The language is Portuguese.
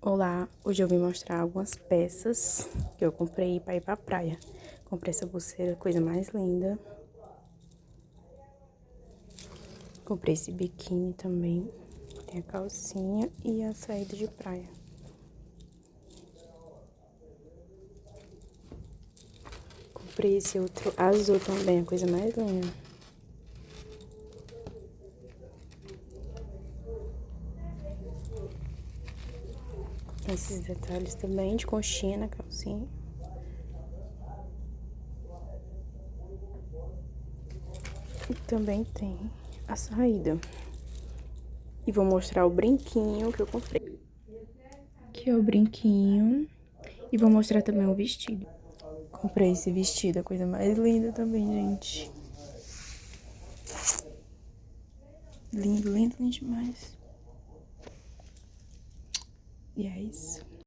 Olá, hoje eu vim mostrar algumas peças que eu comprei pra ir pra praia. Comprei essa pulseira, coisa mais linda. Comprei esse biquíni também. Tem a calcinha e a saída de praia. Comprei esse outro azul também, a coisa mais linda. Esses detalhes também de conchinha na calcinha. E também tem a saída. E vou mostrar o brinquinho que eu comprei. Aqui é o brinquinho. E vou mostrar também o vestido. Comprei esse vestido, a coisa mais linda também, gente. Lindo, lindo, lindo demais. E é isso.